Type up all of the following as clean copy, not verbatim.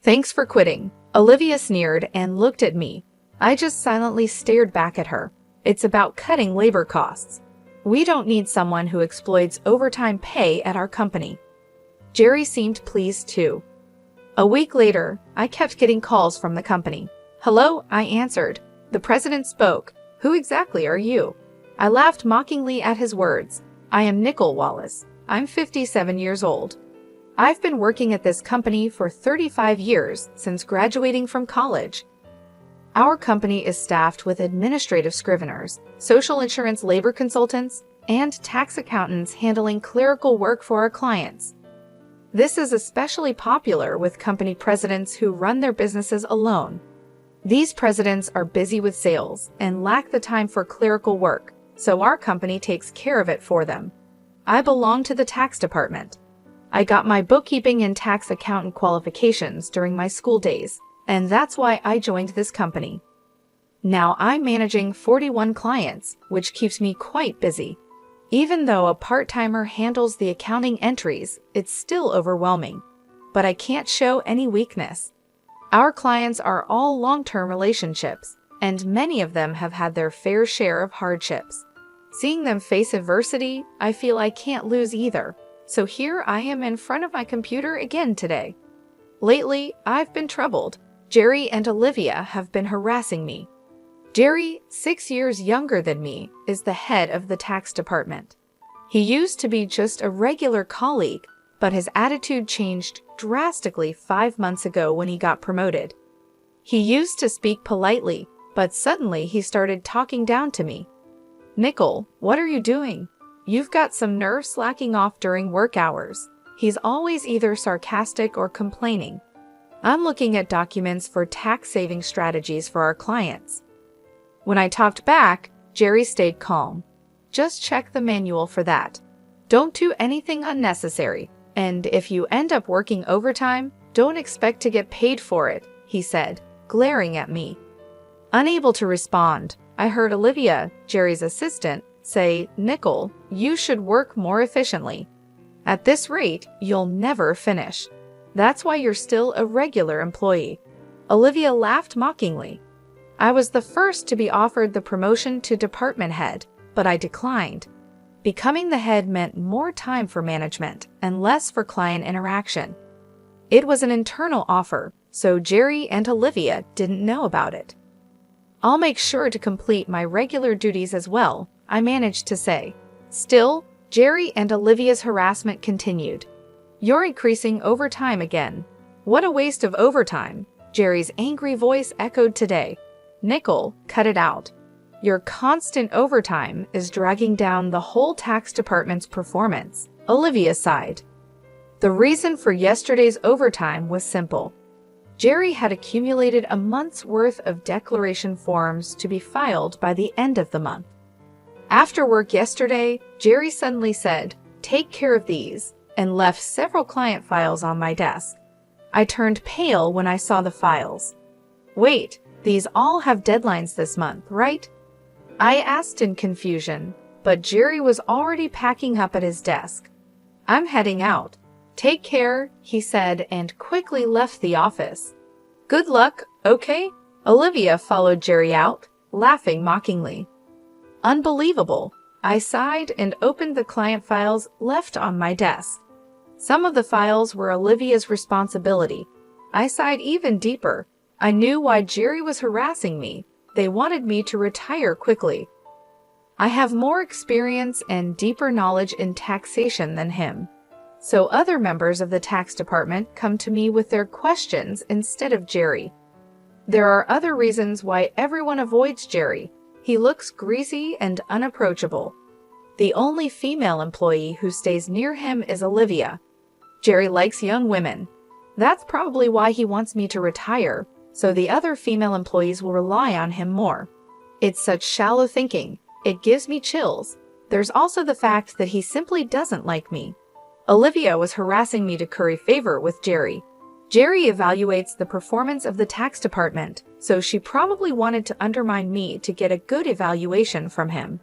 Thanks for quitting. Olivia sneered and looked at me. I just silently stared back at her. It's about cutting labor costs. We don't need someone who exploits overtime pay at our company. Jerry seemed pleased too. A week later, I kept getting calls from the company. Hello, I answered. The president spoke. Who exactly are you? I laughed mockingly at his words. I am Nicole Wallace. I'm 57 years old. I've been working at this company for 35 years since graduating from college. Our company is staffed with administrative scriveners, social insurance labor consultants, and tax accountants handling clerical work for our clients. This is especially popular with company presidents who run their businesses alone. These presidents are busy with sales and lack the time for clerical work, so our company takes care of it for them. I belong to the tax department. I got my bookkeeping and tax accountant qualifications during my school days, and that's why I joined this company. Now I'm managing 41 clients, which keeps me quite busy. Even though a part-timer handles the accounting entries, it's still overwhelming. But I can't show any weakness. Our clients are all long-term relationships, and many of them have had their fair share of hardships. Seeing them face adversity, I feel I can't lose either. So here I am in front of my computer again today. Lately, I've been troubled. Jerry and Olivia have been harassing me. Jerry, 6 years younger than me, is the head of the tax department. He used to be just a regular colleague, but his attitude changed drastically 5 months ago when he got promoted. He used to speak politely, but suddenly he started talking down to me. Nicole, what are you doing? You've got some nerve slacking off during work hours. He's always either sarcastic or complaining. I'm looking at documents for tax-saving strategies for our clients. When I talked back, Jerry stayed calm. Just check the manual for that. Don't do anything unnecessary, and if you end up working overtime, don't expect to get paid for it, he said, glaring at me. Unable to respond, I heard Olivia, Jerry's assistant, say, Nicole, you should work more efficiently. At this rate, you'll never finish. That's why you're still a regular employee. Olivia laughed mockingly. I was the first to be offered the promotion to department head, but I declined. Becoming the head meant more time for management and less for client interaction. It was an internal offer, so Jerry and Olivia didn't know about it. I'll make sure to complete my regular duties as well, I managed to say. Still, Jerry and Olivia's harassment continued. You're increasing overtime again. What a waste of overtime, Jerry's angry voice echoed today. Nicole, cut it out. Your constant overtime is dragging down the whole tax department's performance, Olivia sighed. The reason for yesterday's overtime was simple. Jerry had accumulated a month's worth of declaration forms to be filed by the end of the month. After work yesterday, Jerry suddenly said, "Take care of these," and left several client files on my desk. I turned pale when I saw the files. Wait, these all have deadlines this month, right? I asked in confusion, but Jerry was already packing up at his desk. I'm heading out. Take care, he said, and quickly left the office. Good luck, okay? Olivia followed Jerry out, laughing mockingly. Unbelievable. I sighed and opened the client files left on my desk. Some of the files were Olivia's responsibility. I sighed even deeper. I knew why Jerry was harassing me. They wanted me to retire quickly. I have more experience and deeper knowledge in taxation than him. So other members of the tax department come to me with their questions instead of Jerry. There are other reasons why everyone avoids Jerry. He looks greasy and unapproachable. The only female employee who stays near him is Olivia. Jerry likes young women. That's probably why he wants me to retire, so the other female employees will rely on him more. It's such shallow thinking. It gives me chills. There's also the fact that he simply doesn't like me. Olivia was harassing me to curry favor with Jerry. Jerry evaluates the performance of the tax department, so she probably wanted to undermine me to get a good evaluation from him.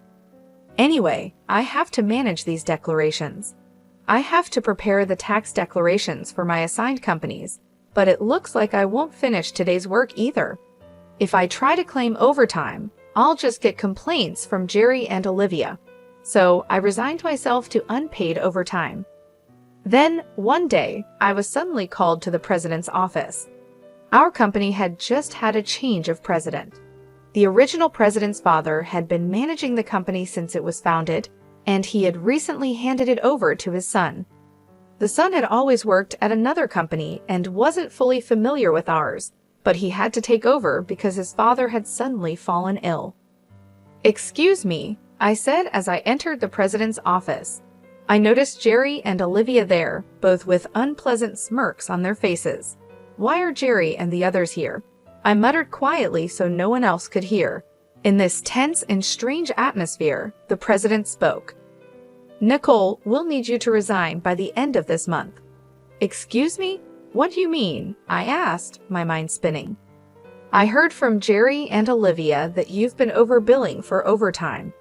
Anyway, I have to manage these declarations. I have to prepare the tax declarations for my assigned companies, but it looks like I won't finish today's work either. If I try to claim overtime, I'll just get complaints from Jerry and Olivia. So I resigned myself to unpaid overtime. Then, one day, I was suddenly called to the president's office. Our company had just had a change of president. The original president's father had been managing the company since it was founded, and he had recently handed it over to his son. The son had always worked at another company and wasn't fully familiar with ours, but he had to take over because his father had suddenly fallen ill. "Excuse me," I said as I entered the president's office. I noticed Jerry and Olivia there, both with unpleasant smirks on their faces. "Why are Jerry and the others here?" I muttered quietly so no one else could hear. In this tense and strange atmosphere, the president spoke. "Nicole, we'll need you to resign by the end of this month." "Excuse me? What do you mean?" I asked, my mind spinning. "I heard from Jerry and Olivia that you've been overbilling for overtime.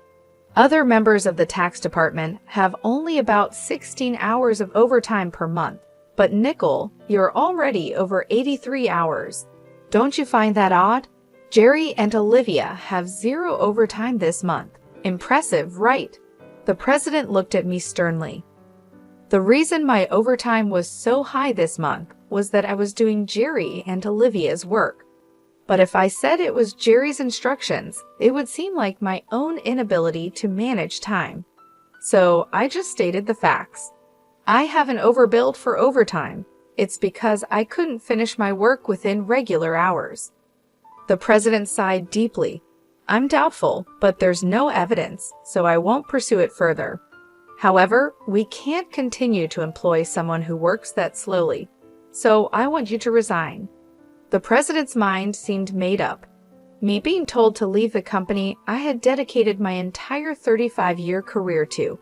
Other members of the tax department have only about 16 hours of overtime per month, but Nicole, you're already over 83 hours. Don't you find that odd? Jerry and Olivia have 0 overtime this month. Impressive, right?" The president looked at me sternly. The reason my overtime was so high this month was that I was doing Jerry and Olivia's work. But if I said it was Jerry's instructions, it would seem like my own inability to manage time. So I just stated the facts. I haven't overbilled for overtime. It's because I couldn't finish my work within regular hours. The president sighed deeply. "I'm doubtful, but there's no evidence, so I won't pursue it further. However, we can't continue to employ someone who works that slowly. So I want you to resign." The president's mind seemed made up. Me being told to leave the company I had dedicated my entire 35-year career to.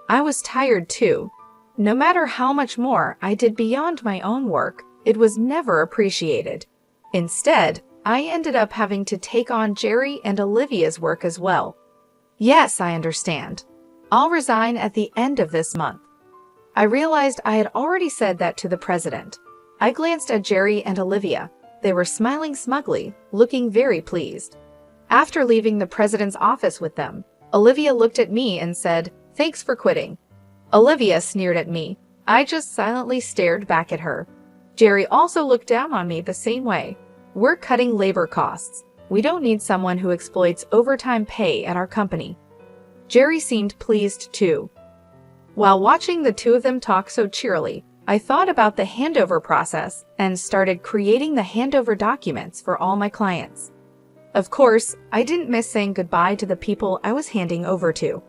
I was tired too. No matter how much more I did beyond my own work, it was never appreciated. Instead, I ended up having to take on Jerry and Olivia's work as well. "Yes, I understand. I'll resign at the end of this month." I realized I had already said that to the president. I glanced at Jerry and Olivia. They were smiling smugly, looking very pleased. After leaving the president's office with them, Olivia looked at me and said, "Thanks for quitting." Olivia sneered at me. I just silently stared back at her. Jerry also looked down on me the same way. "We're cutting labor costs. We don't need someone who exploits overtime pay at our company." Jerry seemed pleased too. While watching the two of them talk so cheerily, I thought about the handover process and started creating the handover documents for all my clients. Of course, I didn't miss saying goodbye to the people I was handing over to.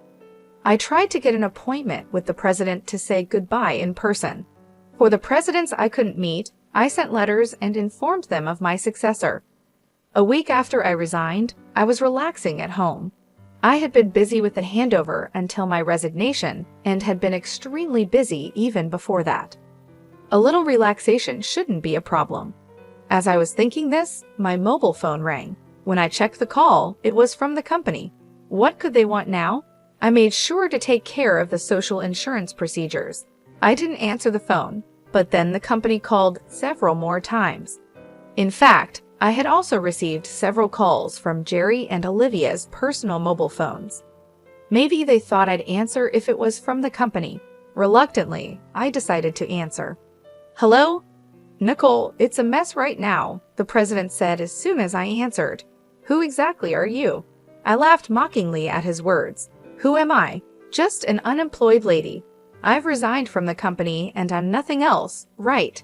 I tried to get an appointment with the president to say goodbye in person. For the presidents I couldn't meet, I sent letters and informed them of my successor. A week after I resigned, I was relaxing at home. I had been busy with the handover until my resignation and had been extremely busy even before that. A little relaxation shouldn't be a problem. As I was thinking this, my mobile phone rang. When I checked the call, it was from the company. What could they want now? I made sure to take care of the social insurance procedures. I didn't answer the phone, but then the company called several more times. In fact, I had also received several calls from Jerry and Olivia's personal mobile phones. Maybe they thought I'd answer if it was from the company. Reluctantly, I decided to answer. "Hello? Nicole, it's a mess right now," the president said as soon as I answered. "Who exactly are you?" I laughed mockingly at his words. Who am I? Just an unemployed lady. I've resigned from the company and I'm nothing else, right?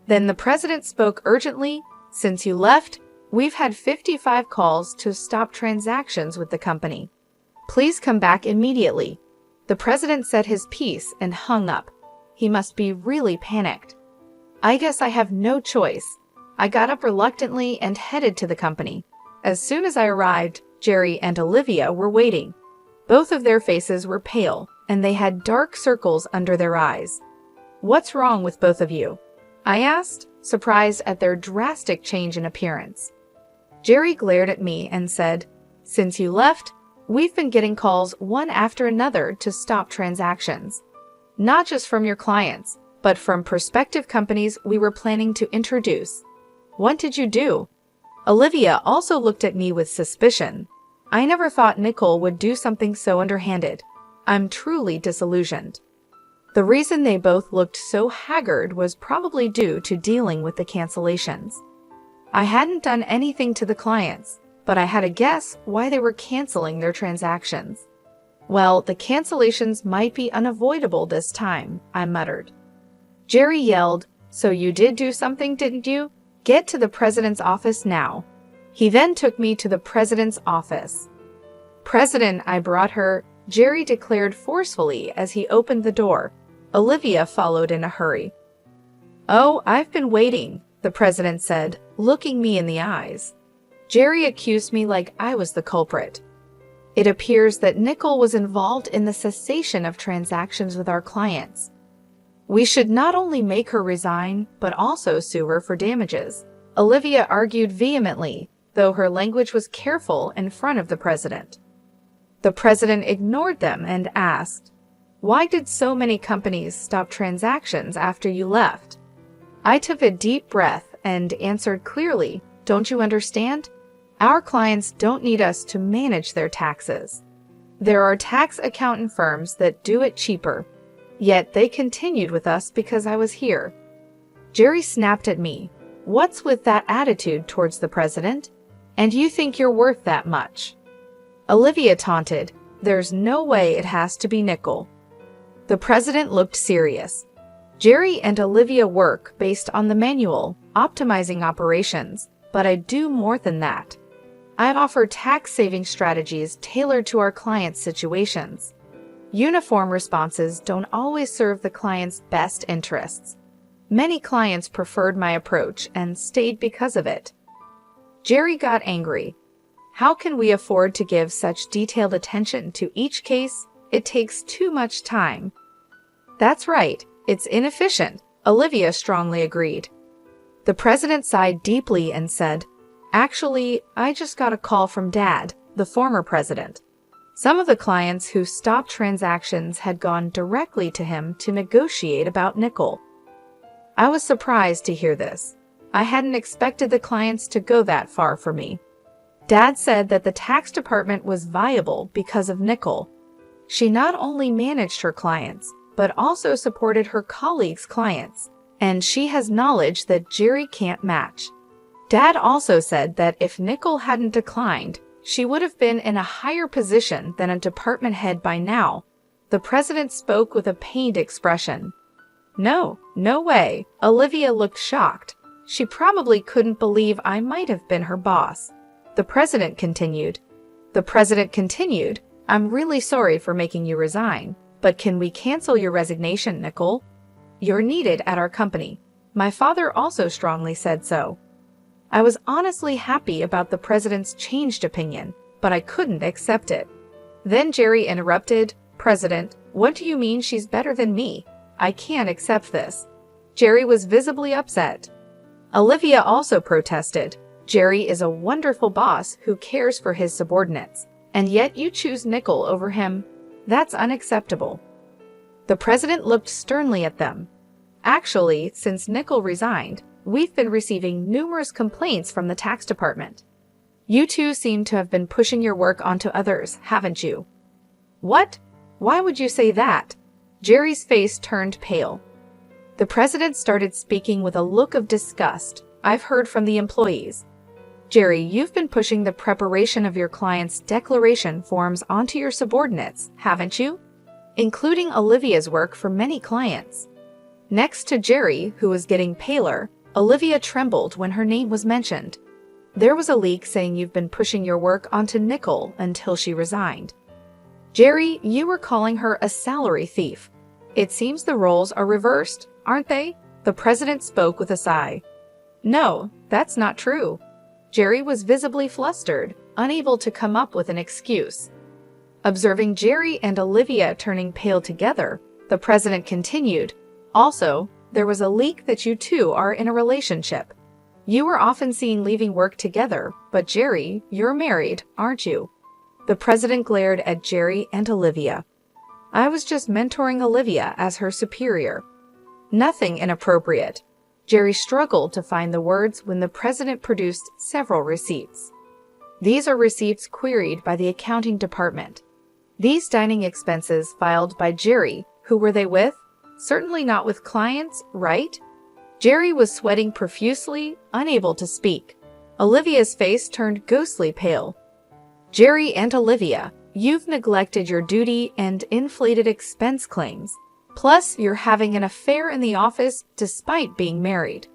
Then the president spoke urgently. "Since you left, we've had 55 calls to stop transactions with the company. Please come back immediately." The president said his piece and hung up. He must be really panicked. I guess I have no choice. I got up reluctantly and headed to the company. As soon as I arrived, Jerry and Olivia were waiting. Both of their faces were pale, and they had dark circles under their eyes. "What's wrong with both of you?" I asked, surprised at their drastic change in appearance. Jerry glared at me and said, "Since you left, we've been getting calls one after another to stop transactions. Not just from your clients, but from prospective companies we were planning to introduce. What did you do? Olivia also looked at me with suspicion. I never thought Nicole would do something so underhanded. I'm truly disillusioned. The reason they both looked so haggard was probably due to dealing with the cancellations. I hadn't done anything to the clients, but I had a guess why they were canceling their transactions. Well, the cancellations might be unavoidable this time, I muttered. Jerry yelled, "So you did do something, didn't you? Get to the president's office now." He then took me to the president's office. "President, I brought her," Jerry declared forcefully as he opened the door. Olivia followed in a hurry. "Oh, I've been waiting," the president said, looking me in the eyes. Jerry accused me like I was the culprit. It appears that Nicole was involved in the cessation of transactions with our clients. We should not only make her resign, but also sue her for damages, Olivia argued vehemently, though her language was careful in front of the president. The president ignored them and asked, "Why did so many companies stop transactions after you left?" I took a deep breath and answered clearly, "Don't you understand? Our clients don't need us to manage their taxes. There are tax accountant firms that do it cheaper. Yet they continued with us because I was here." Jerry snapped at me. "What's with that attitude towards the president? And you think you're worth that much?" Olivia taunted, "There's no way it has to be Nicole." The president looked serious. Jerry and Olivia work based on the manual, optimizing operations, but I do more than that. I offer tax-saving strategies tailored to our clients' situations. Uniform responses don't always serve the client's best interests. Many clients preferred my approach and stayed because of it. Jerry got angry. "How can we afford to give such detailed attention to each case? It takes too much time." "That's right. It's inefficient," Olivia strongly agreed. The president sighed deeply and said, "Actually, I just got a call from Dad, the former president. Some of the clients who stopped transactions had gone directly to him to negotiate about Nicole." I was surprised to hear this. I hadn't expected the clients to go that far for me. Dad said that the tax department was viable because of Nicole. She not only managed her clients, but also supported her colleagues' clients, and she has knowledge that Jerry can't match. Dad also said that if Nicole hadn't declined, she would have been in a higher position than a department head by now. The president spoke with a pained expression. No way. Olivia looked shocked. She probably couldn't believe I might have been her boss. The president continued, "I'm really sorry for making you resign, but can we cancel your resignation, Nicole? You're needed at our company. My father also strongly said so." I was honestly happy about the president's changed opinion, but I couldn't accept it. Then Jerry interrupted, "President, what do you mean she's better than me? I can't accept this." Jerry was visibly upset. Olivia also protested. "Jerry is a wonderful boss who cares for his subordinates, and yet you choose Nicole over him. That's unacceptable." The president looked sternly at them. "Actually, since Nicole resigned, we've been receiving numerous complaints from the tax department. You two seem to have been pushing your work onto others, haven't you?" "What? Why would you say that?" Jerry's face turned pale. The president started speaking with a look of disgust. "I've heard from the employees. Jerry, you've been pushing the preparation of your clients' declaration forms onto your subordinates, haven't you? Including Olivia's work for many clients." Next to Jerry, who was getting paler, Olivia trembled when her name was mentioned. "There was a leak saying you've been pushing your work onto Nicole until she resigned. Jerry, you were calling her a salary thief. It seems the roles are reversed, aren't they?" The president spoke with a sigh. "No, that's not true." Jerry was visibly flustered, unable to come up with an excuse. Observing Jerry and Olivia turning pale together, the president continued, "Also, there was a leak that you two are in a relationship. You were often seen leaving work together, but Jerry, you're married, aren't you?" The president glared at Jerry and Olivia. "I was just mentoring Olivia as her superior." Nothing inappropriate. Jerry struggled to find the words when the president produced several receipts. These are receipts queried by the accounting department. These dining expenses filed by Jerry. Who were they with? Certainly not with clients, right? Jerry was sweating profusely, unable to speak. Olivia's face turned ghostly pale. Jerry and Olivia, you've neglected your duty and inflated expense claims. Plus, you're having an affair in the office despite being married.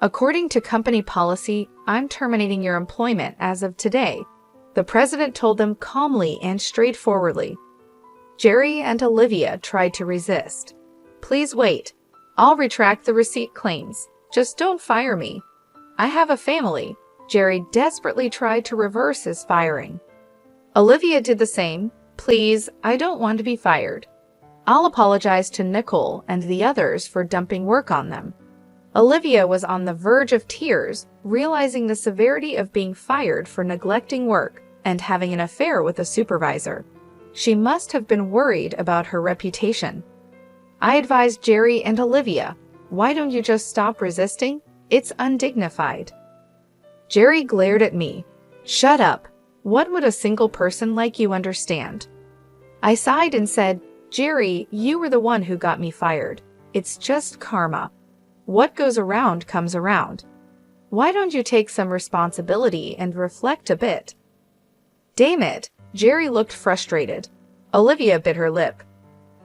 According to company policy, I'm terminating your employment as of today, the president told them calmly and straightforwardly. Jerry and Olivia tried to resist. Please wait. I'll retract the receipt claims. Just don't fire me. I have a family. Jerry desperately tried to reverse his firing. Olivia did the same. Please, I don't want to be fired. I'll apologize to Nicole and the others for dumping work on them. Olivia was on the verge of tears, realizing the severity of being fired for neglecting work and having an affair with a supervisor. She must have been worried about her reputation. I advised Jerry and Olivia, why don't you just stop resisting? It's undignified. Jerry glared at me. Shut up. What would a single person like you understand? I sighed and said, Jerry, you were the one who got me fired. It's just karma. What goes around comes around. Why don't you take some responsibility and reflect a bit? Damn it, Jerry looked frustrated. Olivia bit her lip.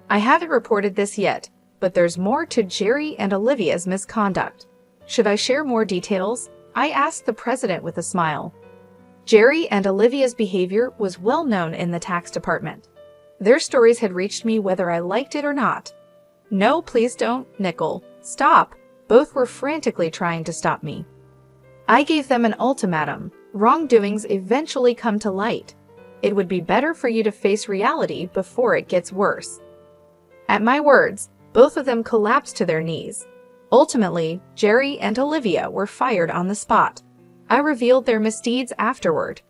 I haven't reported this yet, but there's more to Jerry and Olivia's misconduct. Should I share more details? I asked the president with a smile. Jerry and Olivia's behavior was well known in the tax department. Their stories had reached me whether I liked it or not. No, please don't, Nicole. Stop. Both were frantically trying to stop me. I gave them an ultimatum. Wrongdoings eventually come to light. It would be better for you to face reality before it gets worse. At my words, both of them collapsed to their knees. Ultimately, Jerry and Olivia were fired on the spot. I revealed their misdeeds afterward.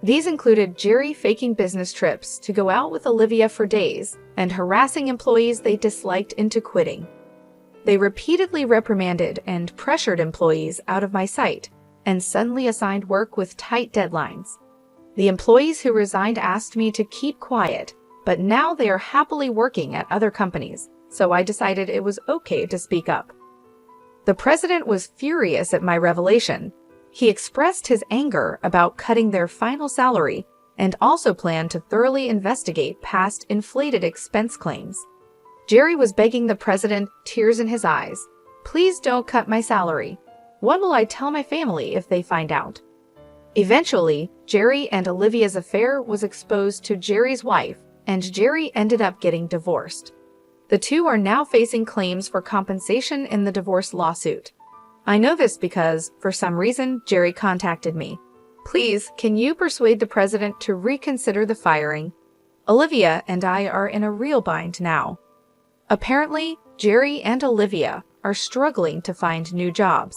These included Jerry faking business trips to go out with Olivia for days and harassing employees they disliked into quitting. They repeatedly reprimanded and pressured employees out of my sight and suddenly assigned work with tight deadlines. The employees who resigned asked me to keep quiet, but now they are happily working at other companies, so I decided it was okay to speak up. The president was furious at my revelation. He expressed his anger about cutting their final salary and also planned to thoroughly investigate past inflated expense claims. Jerry was begging the president, tears in his eyes, please don't cut my salary. What will I tell my family if they find out? Eventually, Jerry and Olivia's affair was exposed to Jerry's wife, and Jerry ended up getting divorced. The two are now facing claims for compensation in the divorce lawsuit. I know this because, for some reason, Jerry contacted me. Please, can you persuade the president to reconsider the firing? Olivia and I are in a real bind now. Apparently, Jerry and Olivia are struggling to find new jobs.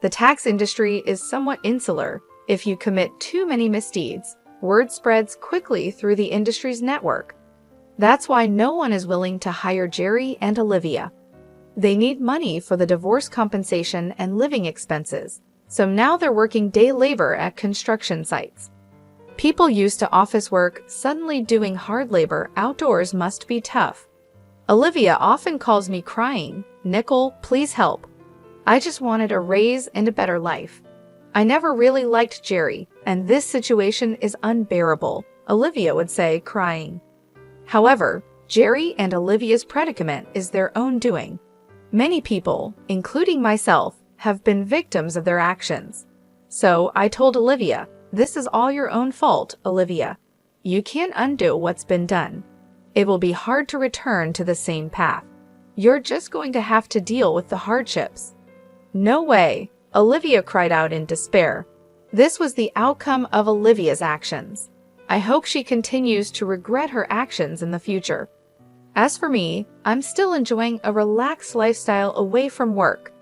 The tax industry is somewhat insular. If you commit too many misdeeds, word spreads quickly through the industry's network. That's why no one is willing to hire Jerry and Olivia. They need money for the divorce compensation and living expenses, so now they're working day labor at construction sites. People used to office work suddenly doing hard labor outdoors must be tough. Olivia often calls me crying, Nicole, please help. I just wanted a raise and a better life. I never really liked Jerry, and this situation is unbearable, Olivia would say, crying. However, Jerry and Olivia's predicament is their own doing. Many people, including myself, have been victims of their actions. So I told Olivia, this is all your own fault, Olivia. You can't undo what's been done. It will be hard to return to the same path. You're just going to have to deal with the hardships. No way, Olivia cried out in despair. This was the outcome of Olivia's actions. I hope she continues to regret her actions in the future. As for me, I'm still enjoying a relaxed lifestyle away from work.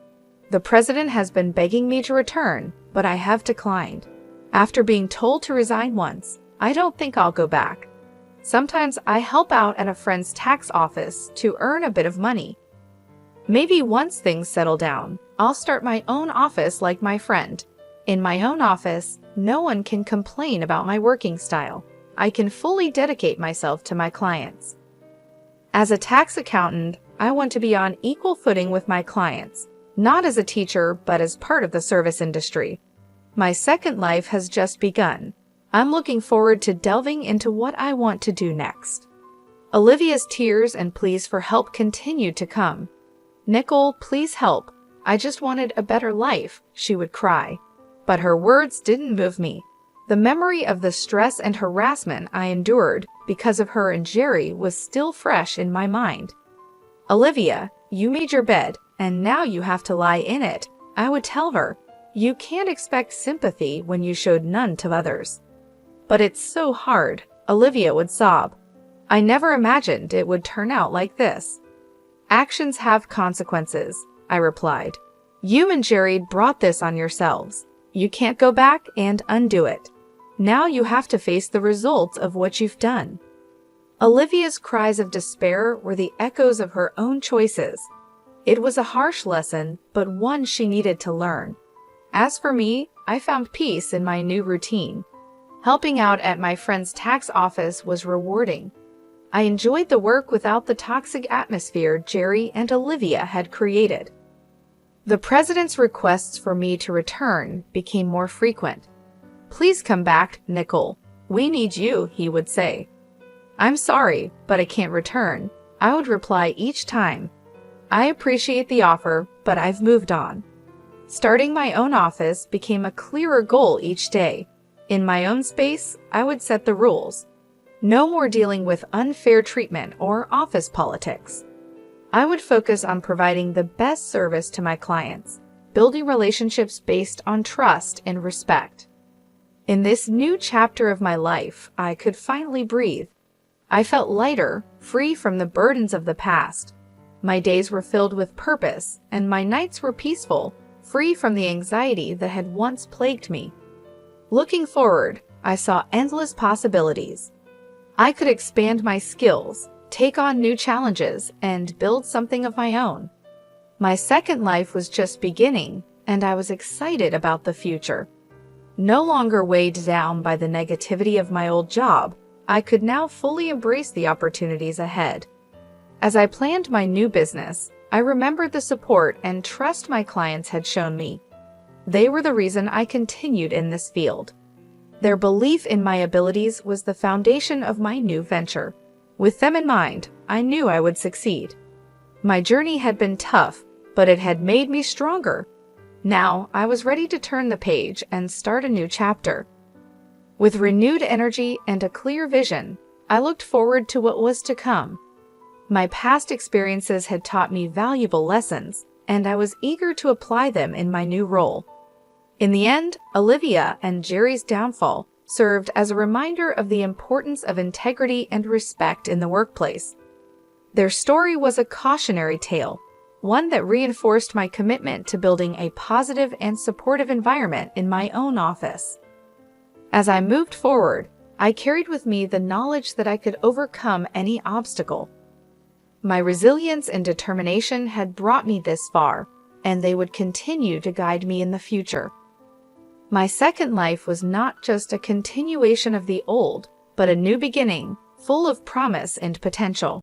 The president has been begging me to return, but I have declined. After being told to resign once, I don't think I'll go back. Sometimes I help out at a friend's tax office to earn a bit of money. Maybe once things settle down, I'll start my own office like my friend. In my own office, no one can complain about my working style. I can fully dedicate myself to my clients. As a tax accountant, I want to be on equal footing with my clients, not as a teacher, but as part of the service industry. My second life has just begun. I'm looking forward to delving into what I want to do next. Olivia's tears and pleas for help continued to come. "Nicole, please help. I just wanted a better life," she would cry. But her words didn't move me. The memory of the stress and harassment I endured because of her and Jerry was still fresh in my mind. "Olivia, you made your bed, and now you have to lie in it," I would tell her. "You can't expect sympathy when you showed none to others." "But it's so hard," Olivia would sob. "I never imagined it would turn out like this." "Actions have consequences," I replied. "You and Jerry brought this on yourselves. You can't go back and undo it. Now you have to face the results of what you've done." Olivia's cries of despair were the echoes of her own choices. It was a harsh lesson, but one she needed to learn. As for me, I found peace in my new routine. Helping out at my friend's tax office was rewarding. I enjoyed the work without the toxic atmosphere Jerry and Olivia had created. The president's requests for me to return became more frequent. "Please come back, Nicole. We need you," he would say. "I'm sorry, but I can't return," I would reply each time. "I appreciate the offer, but I've moved on." Starting my own office became a clearer goal each day. In my own space, I would set the rules. No more dealing with unfair treatment or office politics. I would focus on providing the best service to my clients, building relationships based on trust and respect. In this new chapter of my life, I could finally breathe. I felt lighter, free from the burdens of the past. My days were filled with purpose, and my nights were peaceful, free from the anxiety that had once plagued me. Looking forward, I saw endless possibilities. I could expand my skills, take on new challenges, and build something of my own. My second life was just beginning, and I was excited about the future. No longer weighed down by the negativity of my old job, I could now fully embrace the opportunities ahead. As I planned my new business, I remembered the support and trust my clients had shown me. They were the reason I continued in this field. Their belief in my abilities was the foundation of my new venture. With them in mind, I knew I would succeed. My journey had been tough, but it had made me stronger. Now, I was ready to turn the page and start a new chapter. With renewed energy and a clear vision, I looked forward to what was to come. My past experiences had taught me valuable lessons, and I was eager to apply them in my new role. In the end, Olivia and Jerry's downfall served as a reminder of the importance of integrity and respect in the workplace. Their story was a cautionary tale, one that reinforced my commitment to building a positive and supportive environment in my own office. As I moved forward, I carried with me the knowledge that I could overcome any obstacle. My resilience and determination had brought me this far, and they would continue to guide me in the future. My second life was not just a continuation of the old, but a new beginning, full of promise and potential.